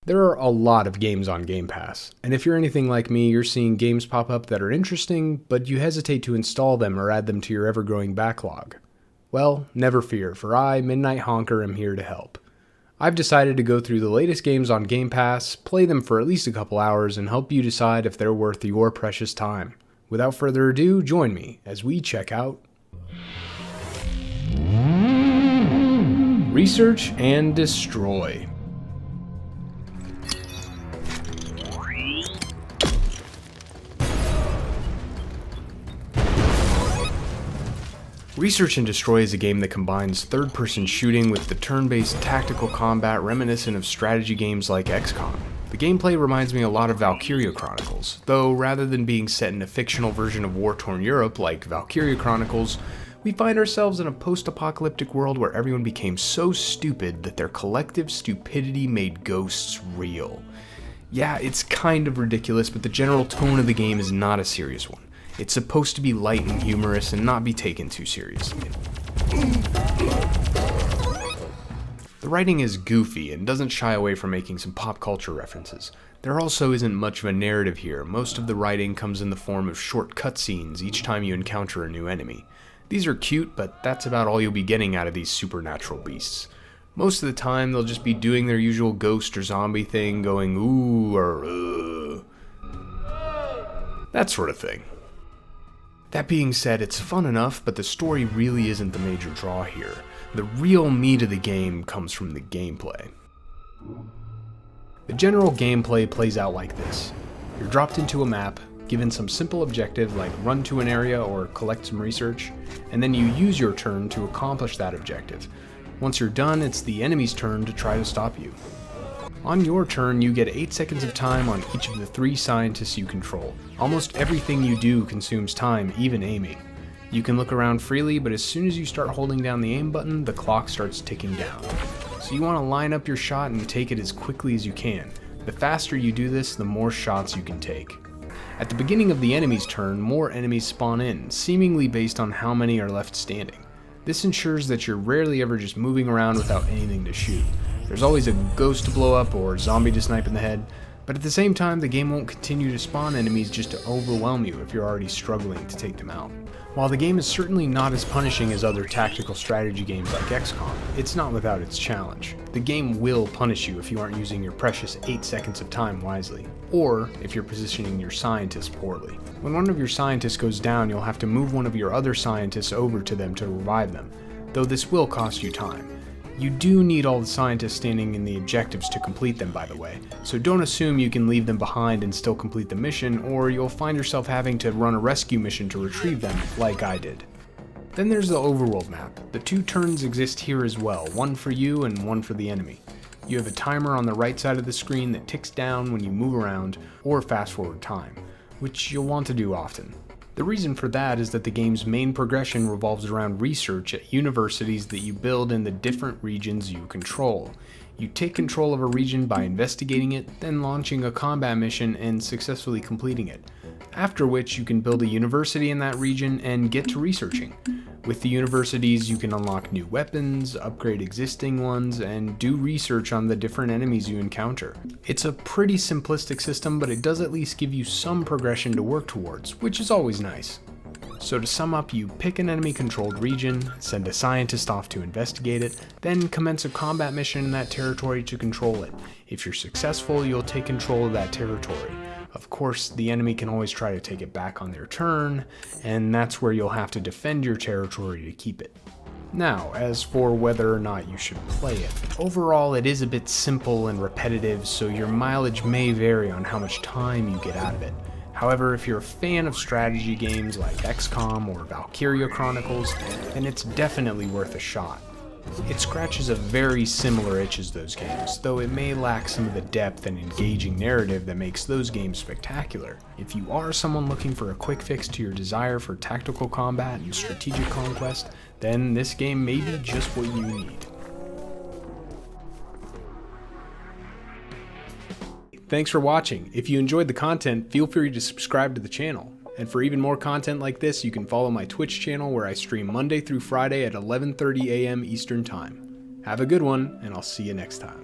There are a lot of games on Game Pass, and if you're anything like me, you're seeing games pop up that are interesting, but you hesitate to install them or add them to your ever-growing backlog. Well, never fear, for I, Midnight Honker, am here to help. I've decided to go through the latest games on Game Pass, play them for at least a couple hours, and help you decide if they're worth your precious time. Without further ado, join me as we check out Research and Destroy. Research and Destroy is a game that combines third-person shooting with the turn-based tactical combat reminiscent of strategy games like XCOM. The gameplay reminds me a lot of Valkyria Chronicles, though rather than being set in a fictional version of war-torn Europe like Valkyria Chronicles, we find ourselves in a post-apocalyptic world where everyone became so stupid that their collective stupidity made ghosts real. Yeah, it's kind of ridiculous, but the general tone of the game is not a serious one. It's supposed to be light and humorous and not be taken too seriously. The writing is goofy and doesn't shy away from making some pop culture references. There also isn't much of a narrative here. Most of the writing comes in the form of short cutscenes each time you encounter a new enemy. These are cute, but that's about all you'll be getting out of these supernatural beasts. Most of the time, they'll just be doing their usual ghost or zombie thing, going ooh or that sort of thing. That being said, it's fun enough, but the story really isn't the major draw here. The real meat of the game comes from the gameplay. The general gameplay plays out like this. You're dropped into a map, given some simple objective like run to an area or collect some research, and then you use your turn to accomplish that objective. Once you're done, it's the enemy's turn to try to stop you. On your turn, you get 8 seconds of time on each of the 3 scientists you control. Almost everything you do consumes time, even aiming. You can look around freely, but as soon as you start holding down the aim button, the clock starts ticking down. So you want to line up your shot and take it as quickly as you can. The faster you do this, the more shots you can take. At the beginning of the enemy's turn, more enemies spawn in, seemingly based on how many are left standing. This ensures that you're rarely ever just moving around without anything to shoot. There's always a ghost to blow up or zombie to snipe in the head, but at the same time the game won't continue to spawn enemies just to overwhelm you if you're already struggling to take them out. While the game is certainly not as punishing as other tactical strategy games like XCOM, it's not without its challenge. The game will punish you if you aren't using your precious 8 seconds of time wisely, or if you're positioning your scientists poorly. When one of your scientists goes down, you'll have to move one of your other scientists over to them to revive them, though this will cost you time. You do need all the scientists standing in the objectives to complete them, by the way, so don't assume you can leave them behind and still complete the mission, or you'll find yourself having to run a rescue mission to retrieve them, like I did. Then there's the Overworld map. The 2 turns exist here as well, one for you and one for the enemy. You have a timer on the right side of the screen that ticks down when you move around, or fast forward time, which you'll want to do often. The reason for that is that the game's main progression revolves around research at universities that you build in the different regions you control. You take control of a region by investigating it, then launching a combat mission and successfully completing it, after which you can build a university in that region and get to researching. With the universities, you can unlock new weapons, upgrade existing ones, and do research on the different enemies you encounter. It's a pretty simplistic system, but it does at least give you some progression to work towards, which is always nice. So to sum up, you pick an enemy-controlled region, send a scientist off to investigate it, then commence a combat mission in that territory to control it. If you're successful, you'll take control of that territory. Of course, the enemy can always try to take it back on their turn, and that's where you'll have to defend your territory to keep it. Now, as for whether or not you should play it, overall it is a bit simple and repetitive, so your mileage may vary on how much time you get out of it. However, if you're a fan of strategy games like XCOM or Valkyria Chronicles, then it's definitely worth a shot. It scratches a very similar itch as those games, though it may lack some of the depth and engaging narrative that makes those games spectacular. If you are someone looking for a quick fix to your desire for tactical combat and strategic conquest, then this game may be just what you need. Thanks for watching. If you enjoyed the content, feel free to subscribe to the channel. And for even more content like this, you can follow my Twitch channel where I stream Monday through Friday at 11:30 a.m. Eastern Time. Have a good one, and I'll see you next time.